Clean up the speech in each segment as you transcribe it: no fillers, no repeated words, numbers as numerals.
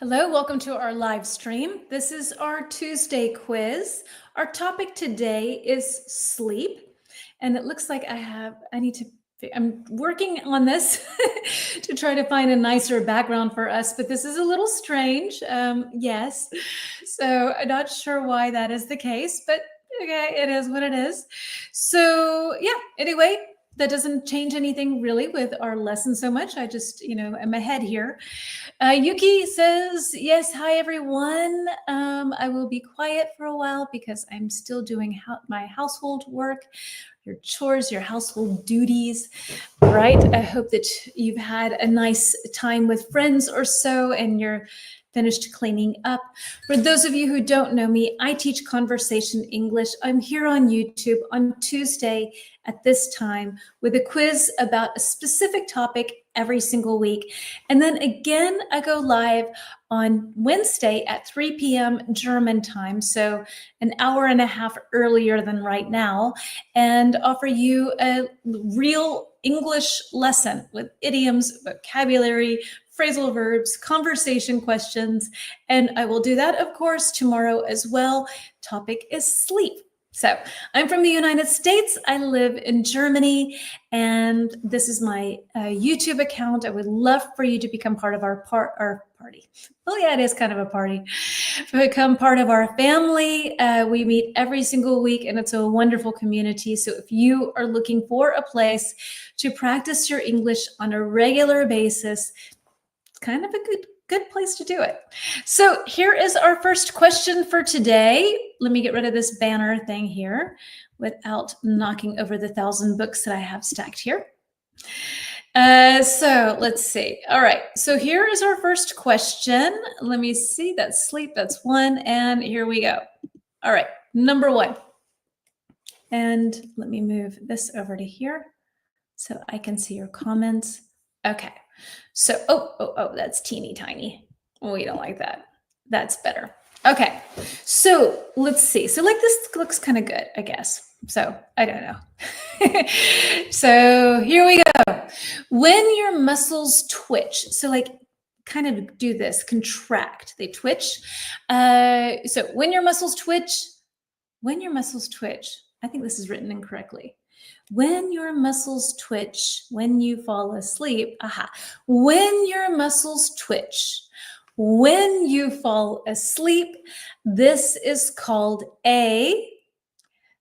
Hello, welcome to our live stream. This is our Tuesday quiz. Our topic today is sleep. And it looks like I'm working on this to try to find a nicer background for us, but this is a little strange. Yes. So I'm not sure why that is the case, but okay, it is what it is. So yeah, anyway, that doesn't change anything really with our lesson so much. I just, am ahead here. Yuki says, yes, hi everyone. I will be quiet for a while because I'm still doing my household work, your chores, your household duties, right? I hope that you've had a nice time with friends or so and you're finished cleaning up. For those of you who don't know me, I teach conversation English. I'm here on YouTube on Tuesday at this time with a quiz about a specific topic every single week. And then again, I go live on Wednesday at 3 p.m. German time, so an hour and a half earlier than right now, and offer you a real English lesson with idioms, vocabulary, phrasal verbs, conversation questions, and I will do that, of course, tomorrow as well. Topic is sleep. So I'm from the United States. I live in Germany, and this is my YouTube account. I would love for you to become part of our party. Oh yeah, it is kind of a party. Become part of our family. We meet every single week, and it's a wonderful community. So if you are looking for a place to practice your English on a regular basis, it's kind of a good place to do it. So here is our first question for today. Let me get rid of this banner thing here without knocking over the 1,000 books that I have stacked here. So let's see. All right. So here is our first question. Let me see. That's sleep. That's one. And here we go. All right. Number one. And let me move this over to here so I can see your comments. Okay. So, that's teeny tiny. We don't like that. That's better. Okay. So let's see. So like this looks kind of good, I guess. So I don't know. So here we go. When your muscles twitch, so like kind of do this, contract, they twitch. So when your muscles twitch, I think this is written incorrectly. When your muscles twitch, when you fall asleep, when your muscles twitch, when you fall asleep, this is called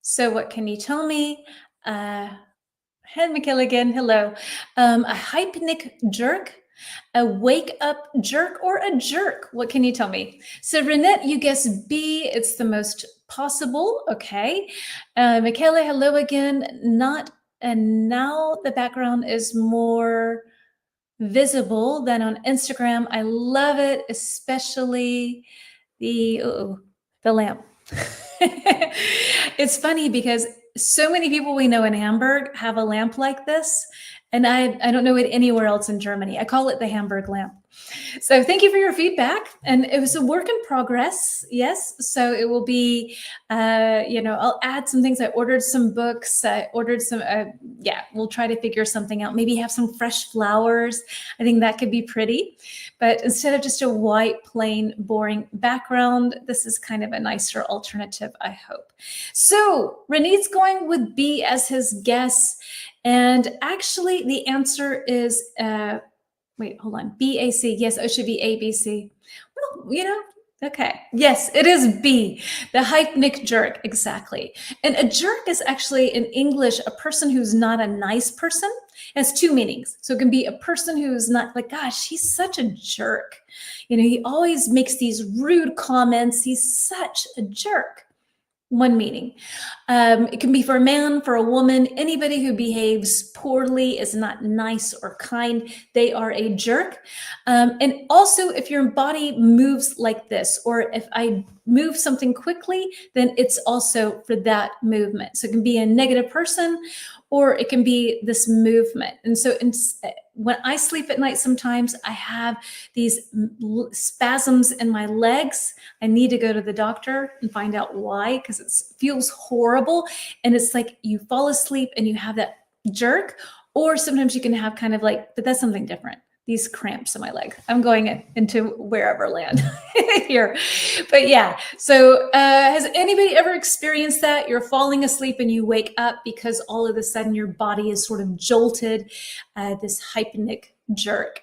so what can you tell me? Hey, McKilligan, hello. A hypnic jerk, a wake up jerk, or a jerk? What can you tell me? So Renette, you guess B, it's the most possible. Okay. Michaela, hello again. And now the background is more visible than on Instagram. I love it, especially the lamp. It's funny because so many people we know in Hamburg have a lamp like this, and I don't know it anywhere else in Germany. I call it the Hamburg lamp. So thank you for your feedback. And it was a work in progress. Yes. So it will be, I'll add some things. I ordered some books. I ordered some, we'll try to figure something out. Maybe have some fresh flowers. I think that could be pretty. But instead of just a white, plain, boring background, this is kind of a nicer alternative, I hope. So Renee's going with B as his guess. And actually the answer is, wait, hold on. BAC. Yes, it should be ABC. Well, okay. Yes, it is B, the Hypnic Jerk. Exactly. And a jerk is actually in English a person who's not a nice person. It has two meanings. So it can be a person who's not like, gosh, he's such a jerk. He always makes these rude comments. He's such a jerk. One meaning. It can be for a man, for a woman, anybody who behaves poorly, is not nice or kind, they are a jerk. And also if your body moves like this, or if I move something quickly, then it's also for that movement. So it can be a negative person, or it can be this movement. And so when I sleep at night, sometimes I have these spasms in my legs. I need to go to the doctor and find out why, because it feels horrible. And it's like you fall asleep and you have that jerk, or sometimes you can have kind of like, but that's something different. these cramps in my leg. I'm going into wherever land here. But yeah, so has anybody ever experienced that? You're falling asleep and you wake up because all of a sudden your body is sort of jolted, this hypnic jerk.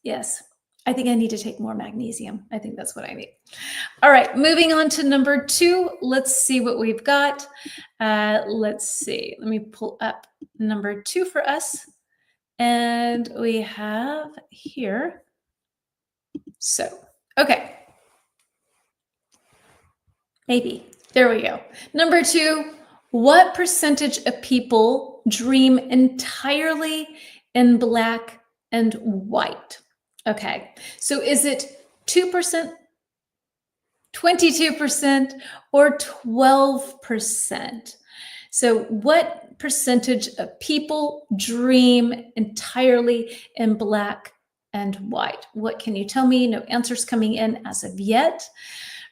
Yes, I think I need to take more magnesium. I think that's what I need. All right, moving on to number 2. Let's see what we've got. Let's see. Let me pull up number 2 for us. And we have here. So, okay. Maybe. There we go. Number 2, what percentage of people dream entirely in black and white? Okay, so is it 2%, 22%, or 12%? So what percentage of people dream entirely in black and white? What can you tell me? No answers coming in as of yet.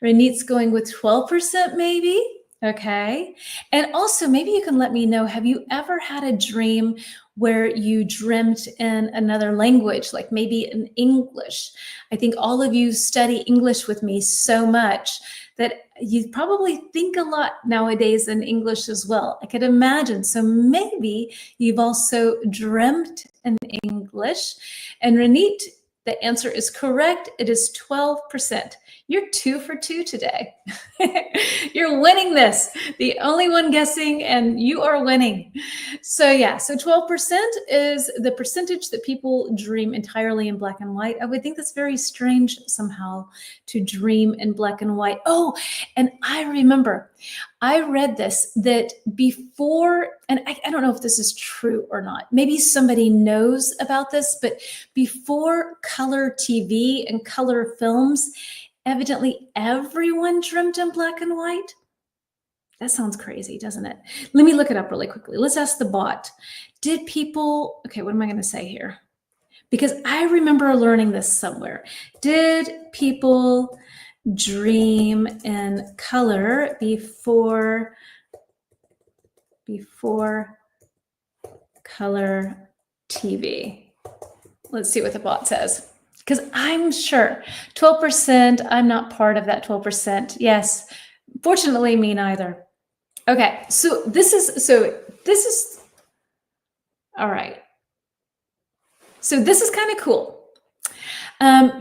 Renit's going with 12% maybe. Okay. And also maybe you can let me know, have you ever had a dream where you dreamt in another language, like maybe in English? I think all of you study English with me so much that you probably think a lot nowadays in English as well. I could imagine. So maybe you've also dreamt in English. And Renit, the answer is correct. It is 12%. You're 2 for 2 today. You're winning this. The only one guessing, and you are winning. So yeah, so 12% is the percentage that people dream entirely in black and white. I would think that's very strange somehow to dream in black and white. Oh, and I remember I read this, that before, and I don't know if this is true or not. Maybe somebody knows about this, but before color TV and color films, evidently everyone dreamt in black and white. That sounds crazy, doesn't it? Let me look it up really quickly. Let's ask the bot. Did people, okay, what am I going to say here? Because I remember learning this somewhere. Did people dream in color before color TV? Let's see what the bot says. Because I'm sure 12%, I'm not part of that 12%. Yes, fortunately, me neither. Okay, so this is all right. So this is kind of cool.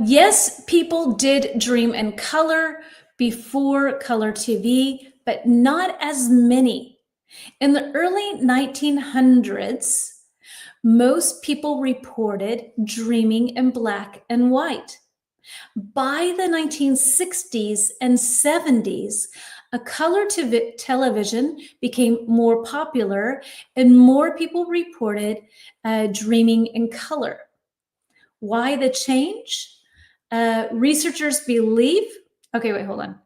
Yes, people did dream in color before color TV, but not as many. In the early 1900s, most people reported dreaming in black and white. By the 1960s and 70s, a color television became more popular and more people reported dreaming in color. Why the change? Researchers believe, okay, wait, hold on.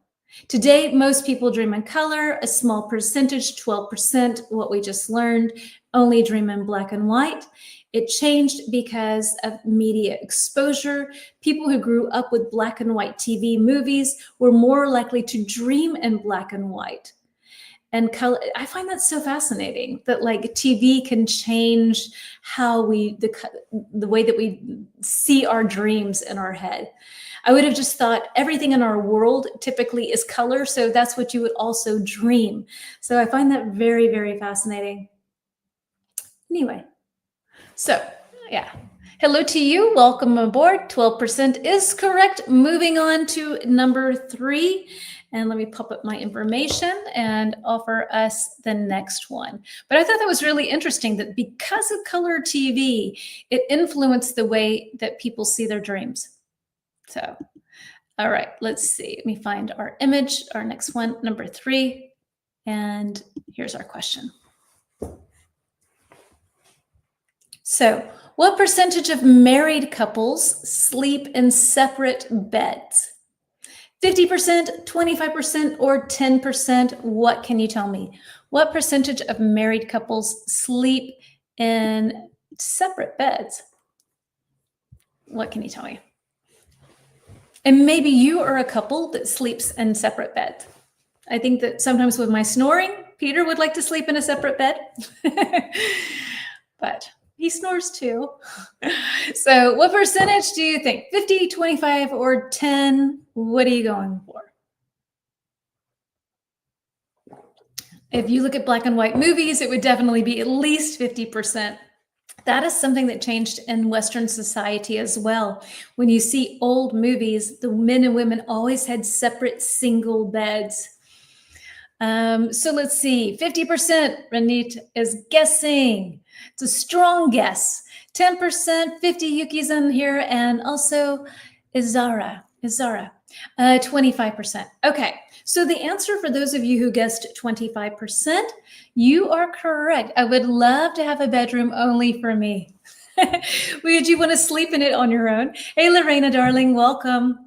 Today, most people dream in color. A small percentage, 12%, what we just learned, only dream in black and white. It changed because of media exposure. People who grew up with black and white TV movies were more likely to dream in black and white. And color, I find that so fascinating that like TV can change how the way that we see our dreams in our head. I would have just thought everything in our world typically is color, so that's what you would also dream. So I find that very, very fascinating. Anyway, so yeah. Hello to you. Welcome aboard. 12% is correct. Moving on to number 3. And let me pop up my information and offer us the next one. But I thought that was really interesting that because of color TV, it influenced the way that people see their dreams. So, all right, let's see. Let me find our image, our next one, number 3. And here's our question. So, what percentage of married couples sleep in separate beds? 50%, 25%, or 10%? What can you tell me? What percentage of married couples sleep in separate beds? What can you tell me? And maybe you are a couple that sleeps in separate beds. I think that sometimes with my snoring, Peter would like to sleep in a separate bed. But He snores too. So what percentage do you think? 50, 25, or 10? What are you going for? If you look at black and white movies, it would definitely be at least 50%. That is something that changed in Western society as well. When you see old movies, the men and women always had separate single beds. So let's see, 50%, Ranit is guessing. It's a strong guess. 10%, 50 Yuki's in here, and also Izara. 25%. Okay, so the answer for those of you who guessed 25%, you are correct. I would love to have a bedroom only for me. Would you want to sleep in it on your own? Hey, Lorena, darling, welcome.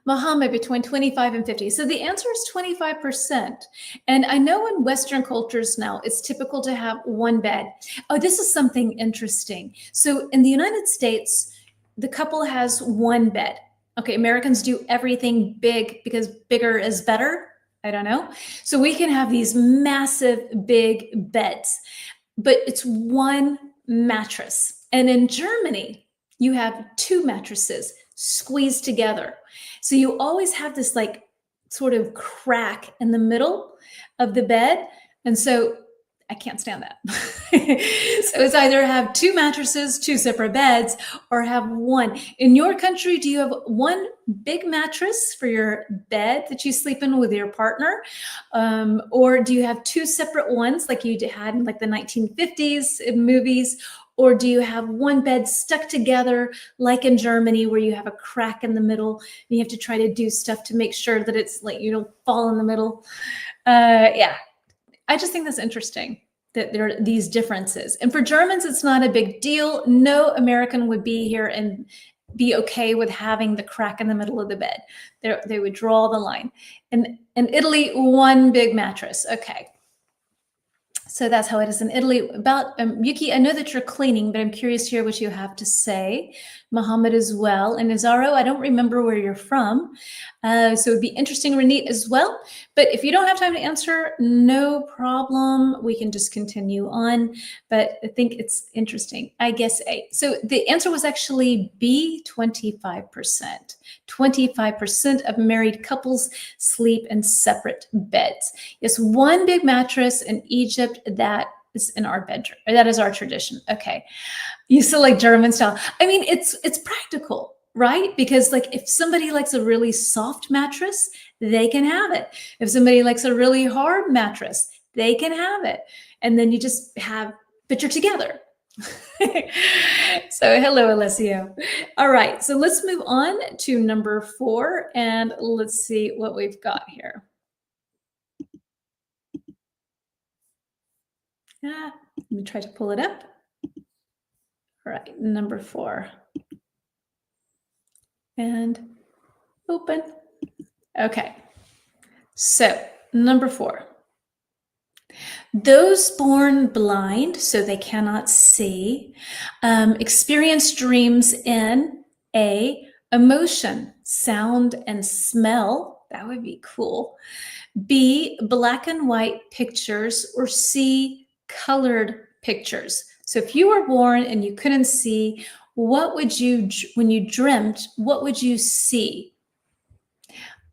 Muhammad, between 25 and 50. So the answer is 25%. And I know in Western cultures now, it's typical to have one bed. Oh, this is something interesting. So in the United States, the couple has one bed. Okay, Americans do everything big because bigger is better. I don't know. So we can have these massive big beds, but it's one mattress. And in Germany, you have two mattresses squeezed together. So you always have this like sort of crack in the middle of the bed. And so I can't stand that. So it's either have two mattresses, two separate beds, or have one. In your country, do you have one big mattress for your bed that you sleep in with your partner? Or do you have two separate ones like you had in like the 1950s in movies? Or do you have one bed stuck together like in Germany where you have a crack in the middle and you have to try to do stuff to make sure that it's like you don't fall in the middle? Yeah. I just think that's interesting that there are these differences. And for Germans, it's not a big deal. No American would be here and be okay with having the crack in the middle of the bed. They would draw the line. And in Italy, one big mattress. Okay. So that's how it is in Italy. About Yuki, I know that you're cleaning, but I'm curious to hear what you have to say. Muhammad as well. And Azaro, I don't remember where you're from. So it'd be interesting, Ranit, as well. But if you don't have time to answer, no problem. We can just continue on. But I think it's interesting. I guess A. So the answer was actually B, 25%. 25% of married couples sleep in separate beds. Yes, one big mattress in Egypt, that is in our bedroom. That is our tradition. Okay. You still like German style. I mean, it's practical, right? Because like if somebody likes a really soft mattress, they can have it. If somebody likes a really hard mattress, they can have it. And then you just have, but you're together. So hello, Alessio. All right, so let's move on to number 4 and let's see what we've got here. Let me try to pull it up. All right, number 4. And open. Okay, so number 4. Those born blind, so they cannot see, experience dreams in A, emotion, sound, and smell. That would be cool. B, black and white pictures, or C, colored pictures. So if you were born and you couldn't see, what would you, when you dreamt, what would you see?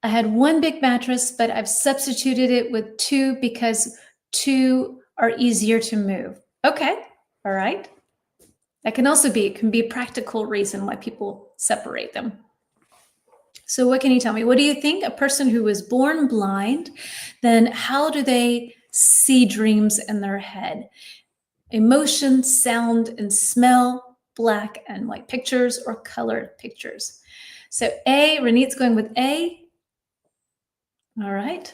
I had one big mattress, but I've substituted it with 2 because 2 are easier to move. Okay, all right. That can also be, it can be a practical reason why people separate them. So what can you tell me? What do you think? A person who was born blind, then how do they see dreams in their head? Emotion, sound, and smell, black and white pictures, or colored pictures. So A, Ranit's going with A. All right.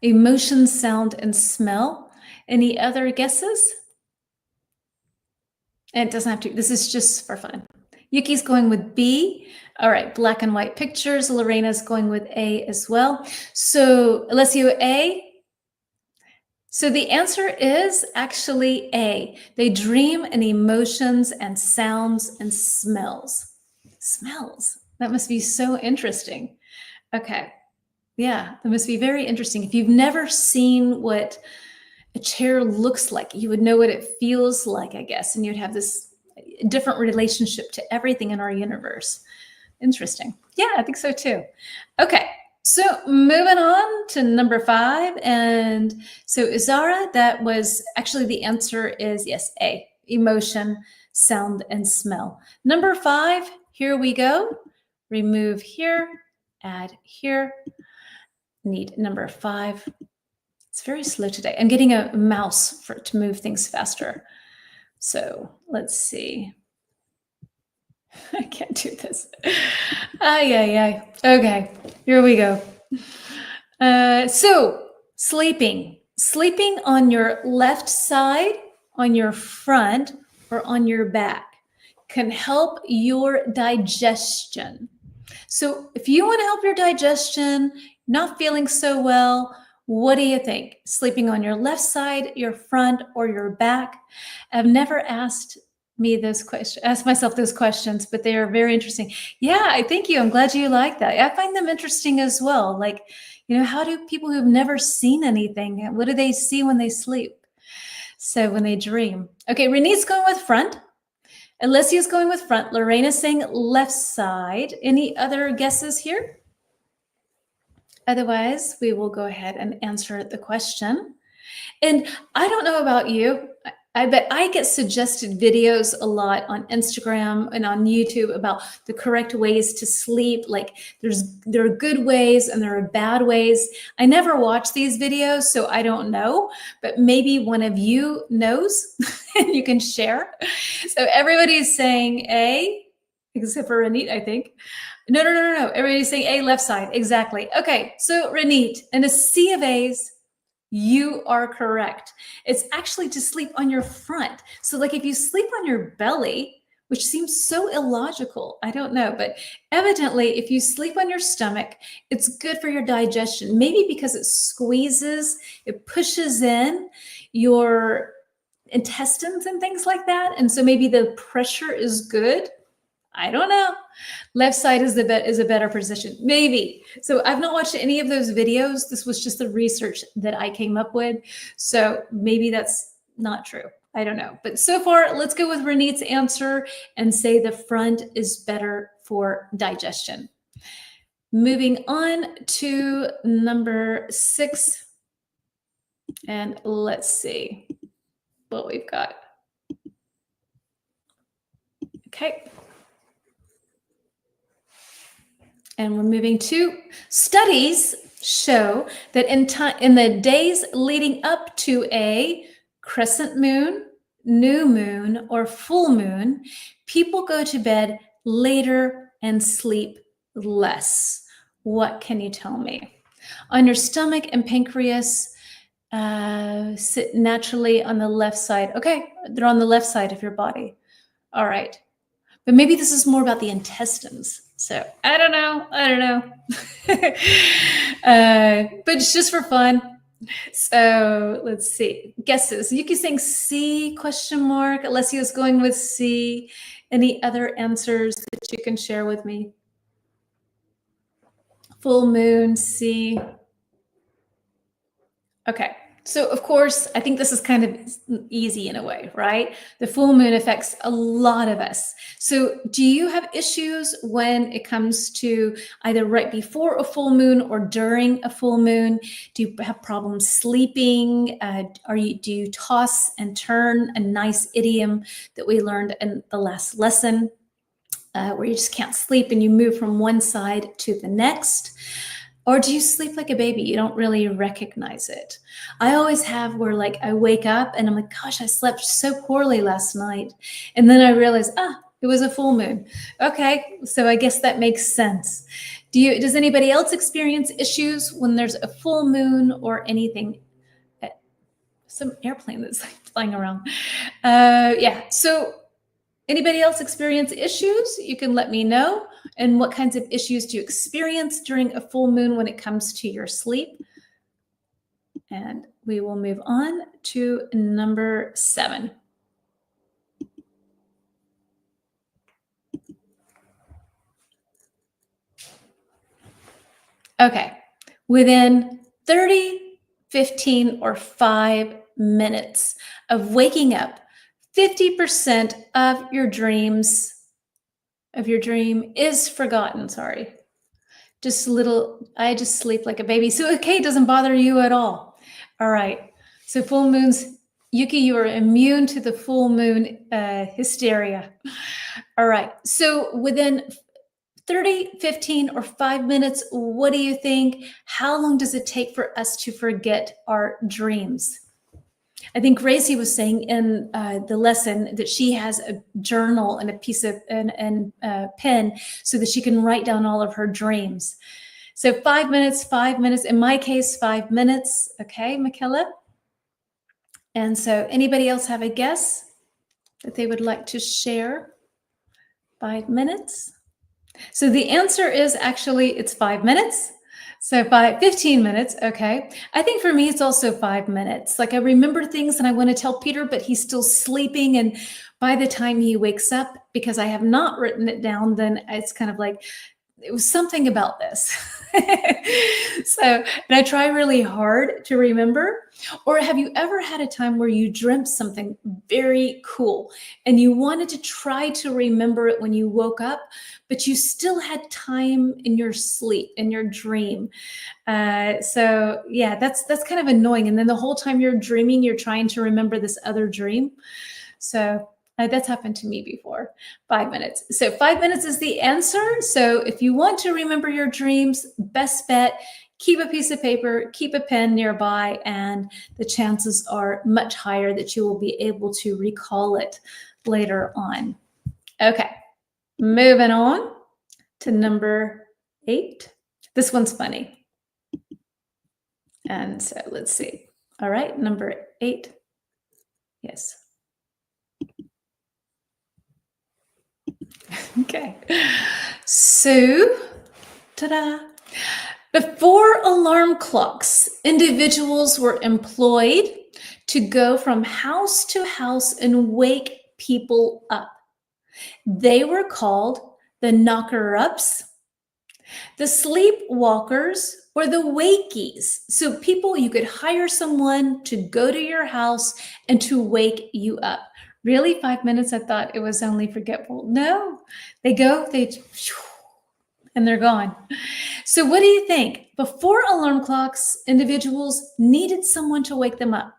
Emotion, sound, and smell. Any other guesses? And it doesn't have to, this is just for fun. Yuki's going with B. All right, black and white pictures. Lorena's going with A as well. So Alessio, A. So the answer is actually A. They dream in emotions and sounds and smells. Smells. That must be so interesting. Okay. Yeah, that must be very interesting. If you've never seen what a chair looks like. You would know what it feels like, I guess, and you'd have this different relationship to everything in our universe. Interesting. Yeah, I think so too. Okay, so moving on to number 5. And so Izara, that was actually the answer is yes, A, emotion, sound, and smell. Number 5, here we go. Remove here, add here. Need number 5. It's very slow today. I'm getting a mouse to move things faster. So let's see. I can't do this. Ay. Okay, here we go. So sleeping on your left side, on your front, or on your back can help your digestion. So if you want to help your digestion, not feeling so well, what do you think? Sleeping on your left side, your front, or your back? I've never asked myself those questions, but they are very interesting. Yeah, I thank you. I'm glad you like that. I find them interesting as well. Like, how do people who've never seen anything, what do they see when they sleep? So when they dream. Okay, Renee's going with front. Alessia's going with front. Lorena's saying left side. Any other guesses here? Otherwise, we will go ahead and answer the question. And I don't know about you. I bet I get suggested videos a lot on Instagram and on YouTube about the correct ways to sleep. Like there are good ways and there are bad ways. I never watch these videos, so I don't know, but maybe one of you knows and you can share. So everybody's saying A, except for Ranit, I think. No. Everybody's saying A, left side. Exactly. Okay, so Ranit, in a sea of A's, you are correct. It's actually to sleep on your front. So like if you sleep on your belly, which seems so illogical, I don't know, but evidently if you sleep on your stomach, it's good for your digestion. Maybe because it squeezes, it pushes in your intestines and things like that. And so maybe the pressure is good. I don't know. Left side is a better position, maybe. So I've not watched any of those videos. This was just the research that I came up with. So maybe that's not true. I don't know. But so far, let's go with Ranit's answer and say the front is better for digestion. Moving on to number 6. And let's see what we've got. Okay. And we're moving to studies show that in the days leading up to a crescent moon, new moon, or full moon, people go to bed later and sleep less. What can you tell me? On your stomach and pancreas, sit naturally on the left side. Okay, they're on the left side of your body. All right. But maybe this is more about the intestines. So I don't know. But it's just for fun. So let's see. Guesses. Yuki saying C, question mark. Alessia's going with C. Any other answers that you can share with me? Full moon, C. Okay. So, of course, I think this is kind of easy in a way, right? The full moon affects a lot of us. So do you have issues when it comes to either right before a full moon or during a full moon? Do you have problems sleeping? Do you toss and turn, a nice idiom that we learned in the last lesson, where you just can't sleep and you move from one side to the next? Or do you sleep like a baby? You don't really recognize it. I always have where like I wake up and I'm like, gosh, I slept so poorly last night. And then I realize, it was a full moon. Okay, so I guess that makes sense. Does anybody else experience issues when there's a full moon or anything? Some airplane that's like flying around. Yeah, so anybody else experience issues? You can let me know. And what kinds of issues do you experience during a full moon when it comes to your sleep? And we will move on to number 7. Okay, within 30, 15, or 5 minutes of waking up, 50% of your dream is forgotten. Sorry. I just sleep like a baby. So, okay, it doesn't bother you at all. All right. So full moons, Yuki, you are immune to the full moon hysteria. All right. So within 30, 15, or 5 minutes, what do you think? How long does it take for us to forget our dreams? I think Gracie was saying in the lesson that she has a journal and a piece of and pen so that she can write down all of her dreams. So 5 minutes, 5 minutes. In my case, 5 minutes. Okay, Michaela. And so anybody else have a guess that they would like to share? 5 minutes. So the answer is actually it's 5 minutes. So 15 minutes. Okay. I think for me, it's also 5 minutes. Like I remember things and I want to tell Peter, but he's still sleeping. And by the time he wakes up, because I have not written it down, then it's kind of like, it was something about this. So, and I try really hard to remember. Or have you ever had a time where you dreamt something very cool and you wanted to try to remember it when you woke up, but you still had time in your sleep, in your dream? So yeah, that's kind of annoying. And then the whole time you're dreaming, you're trying to remember this other dream. So that's happened to me before. 5 minutes. So 5 minutes is the answer. So if you want to remember your dreams, best bet, keep a piece of paper, keep a pen nearby, and the chances are much higher that you will be able to recall it later on. Okay, moving on to number 8. This one's funny. And so let's see. All right, number 8. Yes. Okay, so ta-da! Before alarm clocks, individuals were employed to go from house to house and wake people up. They were called the knocker-ups, the sleepwalkers, or the wakies. So people, you could hire someone to go to your house and to wake you up. Really, 5 minutes? I thought it was only forgetful. No, they go, and they're gone. So what do you think? Before alarm clocks, individuals needed someone to wake them up.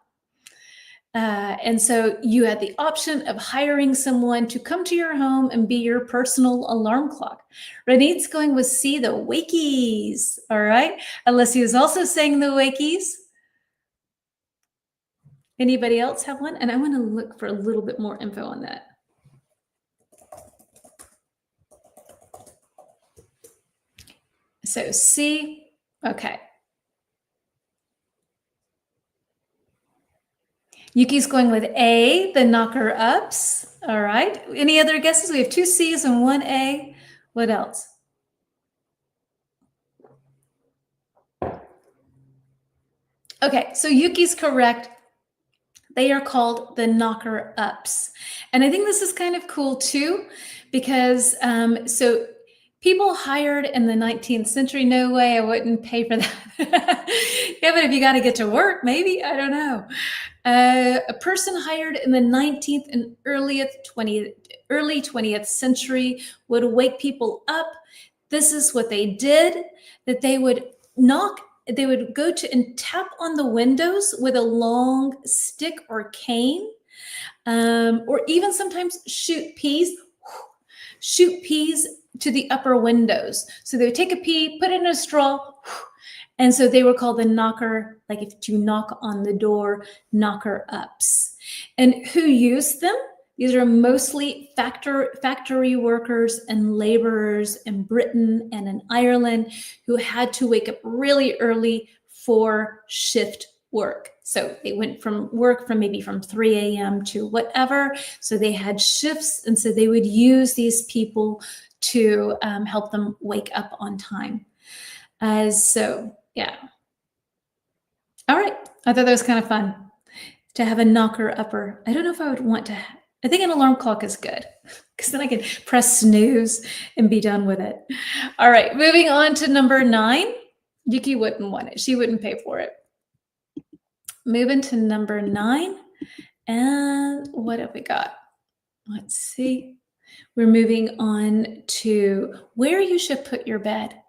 And so you had the option of hiring someone to come to your home and be your personal alarm clock. Ranit's going with C, the wakies. All right. Alessia is also saying the wakies. Anybody else have one? And I want to look for a little bit more info on that. So C, okay. Yuki's going with A, the knocker-ups. All right. Any other guesses? We have 2 C's and 1 A. What else? Okay, so Yuki's correct. They are called the knocker-ups. And I think this is kind of cool too, because so people hired in the 19th century, no way, I wouldn't pay for that. Yeah, but if you got to get to work, maybe, I don't know. A person hired in the 19th and early 20th century would wake people up. This is what they did, that they would go to and tap on the windows with a long stick or cane, or even sometimes shoot peas to the upper windows. So they would take a pea, put it in a straw, and so they were called the knocker, like if you knock on the door, knocker-ups. And who used them? These are mostly factory workers and laborers in Britain and in Ireland who had to wake up really early for shift work. So they went from work from 3 a.m. to whatever. So they had shifts. And so they would use these people to help them wake up on time. So, yeah. All right. I thought that was kind of fun to have a knocker-upper. I don't know if I would want to I think an alarm clock is good because then I can press snooze and be done with it. All right, moving on to number 9. Yuki wouldn't want it. She wouldn't pay for it. moving to number 9. And what have we got? Let's see. We're moving on to where you should put your bed.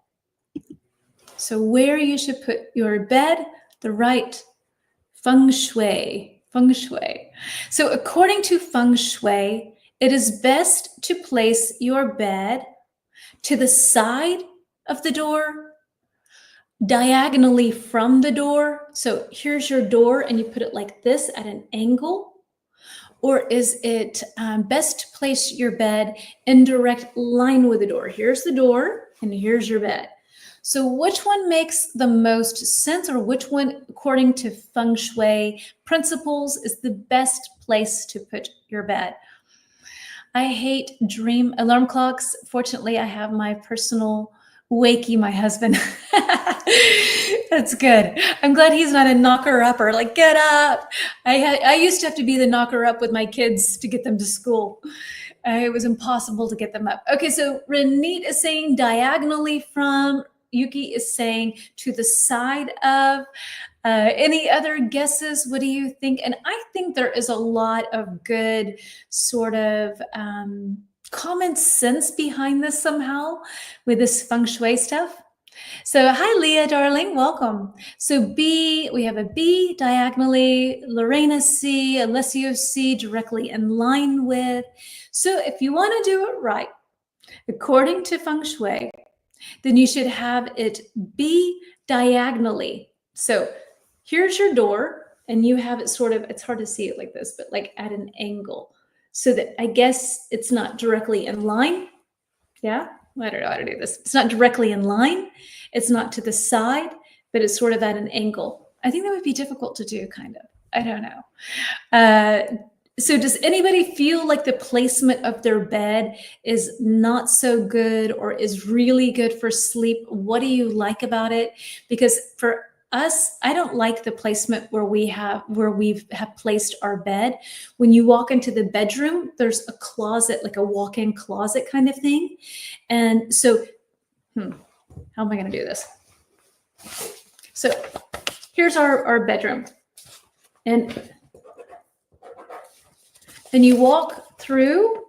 So where you should put your bed, the right feng shui. Feng shui. So according to feng shui, it is best to place your bed to the side of the door, diagonally from the door. So here's your door and you put it like this at an angle. Or is it best to place your bed in direct line with the door? Here's the door and here's your bed. So which one makes the most sense, or which one, according to feng shui principles, is the best place to put your bed? I hate dream alarm clocks. Fortunately, I have my personal wakey, my husband. That's good. I'm glad he's not a knocker-upper, like, get up. I used to have to be the knocker-up with my kids to get them to school. It was impossible to get them up. Okay, so Renit is saying diagonally from, Yuki is saying to the side of. Any other guesses? What do you think? And I think there is a lot of good sort of common sense behind this somehow with this feng shui stuff. So hi, Leah, darling, welcome. So B, we have a B diagonally, Lorena C, Alessio C, directly in line with. So if you want to do it right, according to feng shui, then you should have it be diagonally. So here's your door and you have it sort of, it's hard to see it like this, but like at an angle, so that I guess it's not directly in line. Yeah, I don't know how to do this. It's not directly in line. It's not to the side, but it's sort of at an angle. I think that would be difficult to do, kind of. I don't know. So does anybody feel like the placement of their bed is not so good or is really good for sleep? What do you like about it? Because for us, I don't like the placement where we've placed our bed. When you walk into the bedroom, there's a closet, like a walk-in closet kind of thing. And so, how am I going to do this? So here's our bedroom. And then you walk through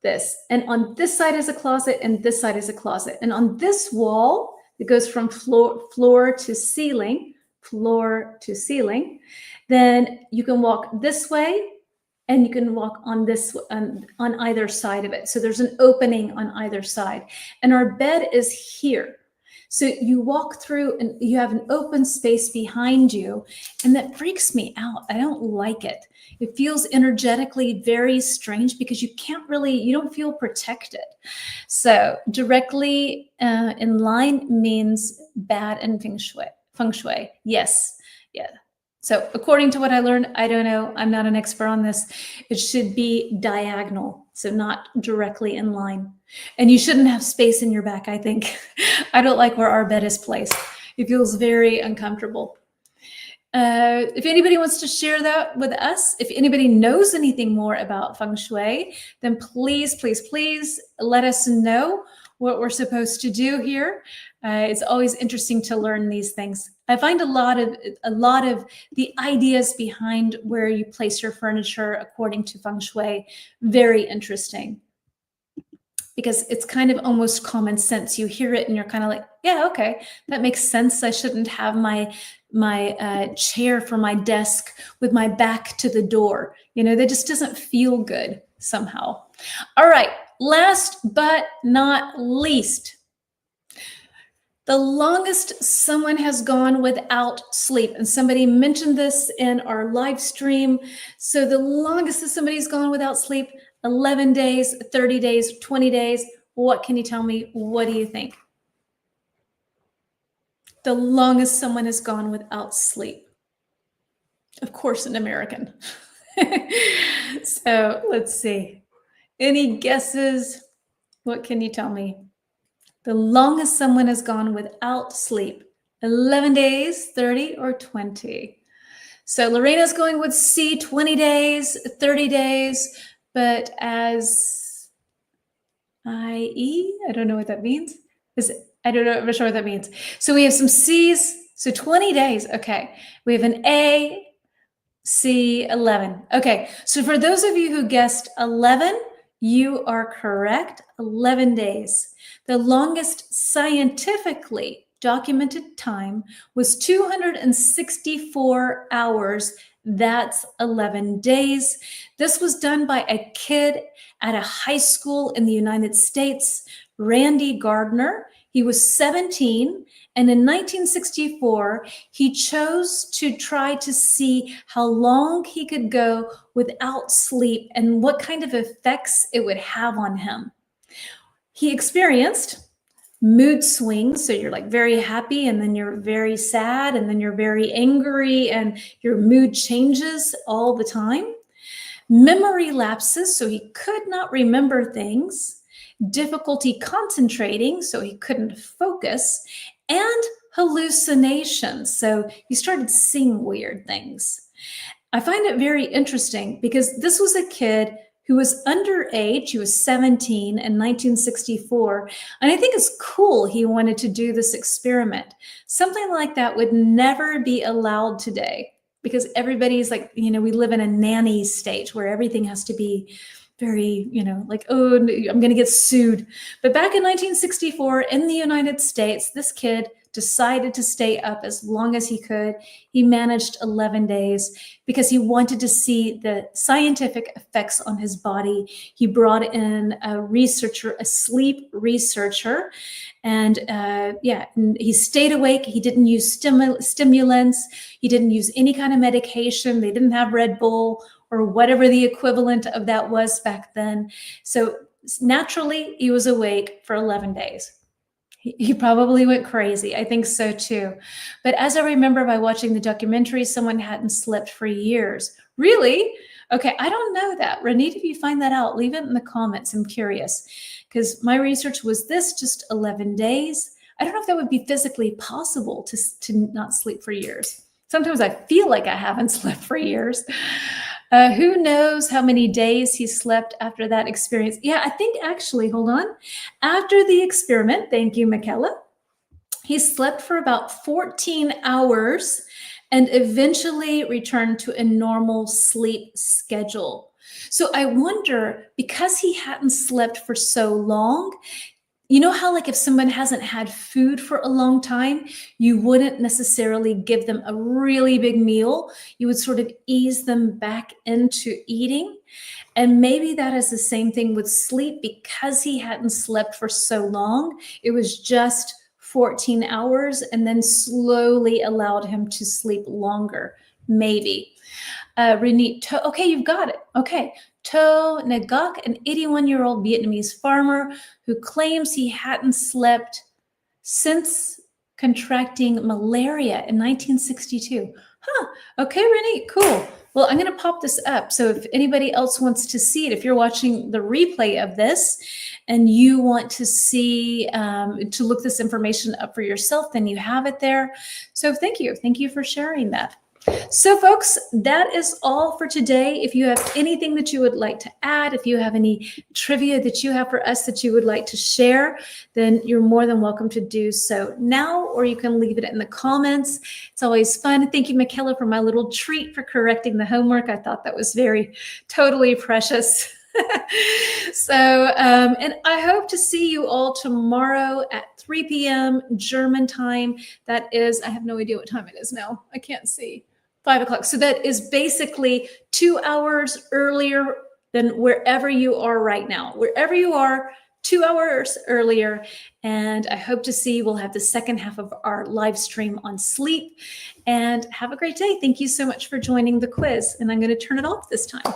this, and on this side is a closet and this side is a closet. And on this wall, it goes from floor to ceiling, then you can walk this way and you can walk on this on either side of it. So there's an opening on either side. And our bed is here. So you walk through and you have an open space behind you, and that freaks me out. I don't like it. It feels energetically very strange because you don't feel protected. So directly in line means bad in feng shui. Yes. Yeah. So according to what I learned, I don't know, I'm not an expert on this. It should be diagonal, so not directly in line. And you shouldn't have space in your back, I think. I don't like where our bed is placed. It feels very uncomfortable. If anybody wants to share that with us, if anybody knows anything more about feng shui, then please, please, please let us know what we're supposed to do here. It's always interesting to learn these things. I find a lot of the ideas behind where you place your furniture according to feng shui very interesting, because it's kind of almost common sense. You hear it and you're kind of like, yeah, okay, that makes sense. I shouldn't have my chair for my desk with my back to the door. That just doesn't feel good somehow. All right, last but not least, the longest someone has gone without sleep. And somebody mentioned this in our live stream. So the longest that somebody's gone without sleep, 11 days, 30 days, 20 days. What can you tell me? What do you think? The longest someone has gone without sleep. Of course, an American. So let's see. Any guesses? What can you tell me? The longest someone has gone without sleep, 11 days, 30, or 20. So Lorena's going with C, 20 days, 30 days, but as IE, I don't know what that means. I don't know, I'm not sure what that means. So we have some C's, so 20 days, okay. We have an A, C, 11. Okay, so for those of you who guessed 11, you are correct. 11 days. The longest scientifically documented time was 264 hours. That's 11 days. This was done by a kid at a high school in the United States, Randy Gardner. He was 17, and in 1964, he chose to try to see how long he could go without sleep and what kind of effects it would have on him. He experienced mood swings. So you're like very happy, and then you're very sad, and then you're very angry, and your mood changes all the time. Memory lapses, so he could not remember things. Difficulty concentrating, so he couldn't focus. And hallucinations, so he started seeing weird things. I find it very interesting because this was a kid who was underage. He was 17 in 1964. And I think it's cool he wanted to do this experiment. Something like that would never be allowed today because everybody's like, we live in a nanny state where everything has to be very, like, oh, I'm going to get sued. But back in 1964 in the United States, this kid decided to stay up as long as he could. He managed 11 days because he wanted to see the scientific effects on his body. He brought in a researcher, a sleep researcher, and and he stayed awake. He didn't use stimulants. He didn't use any kind of medication. They didn't have Red Bull or whatever the equivalent of that was back then. So naturally, he was awake for 11 days. He probably went crazy. I think so too. But as I remember by watching the documentary, someone hadn't slept for years. Really? Okay, I don't know that. Renita, if you find that out, leave it in the comments. I'm curious because my research was this, just 11 days. I don't know if that would be physically possible to not sleep for years. Sometimes I feel like I haven't slept for years. Who knows how many days he slept after that experience? Yeah, I think actually, hold on. After the experiment, thank you, Michaela, he slept for about 14 hours and eventually returned to a normal sleep schedule. So I wonder, because he hadn't slept for so long, you know how like if someone hasn't had food for a long time, you wouldn't necessarily give them a really big meal. You would sort of ease them back into eating. And maybe that is the same thing with sleep. Because he hadn't slept for so long, it was just 14 hours and then slowly allowed him to sleep longer, maybe. Renit, okay, you've got it. Okay. To Ngak, an 81-year-old Vietnamese farmer who claims he hadn't slept since contracting malaria in 1962. Huh. Okay, Renee, cool. Well, I'm going to pop this up. So if anybody else wants to see it, if you're watching the replay of this and you want to see, to look this information up for yourself, then you have it there. So thank you. Thank you for sharing that. So folks, that is all for today. If you have anything that you would like to add, if you have any trivia that you have for us that you would like to share, then you're more than welcome to do so now, or you can leave it in the comments. It's always fun. Thank you, Michaela, for my little treat for correcting the homework. I thought that was totally precious. So, and I hope to see you all tomorrow at 3 p.m. German time. That is, I have no idea what time it is now. I can't see. 5 o'clock. So that is basically 2 hours earlier than wherever you are right now. Wherever you are, 2 hours earlier. And I hope to see, we'll have the second half of our live stream on sleep. And have a great day. Thank you so much for joining the quiz. And I'm going to turn it off this time.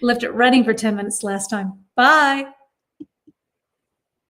Left it running for 10 minutes last time. Bye.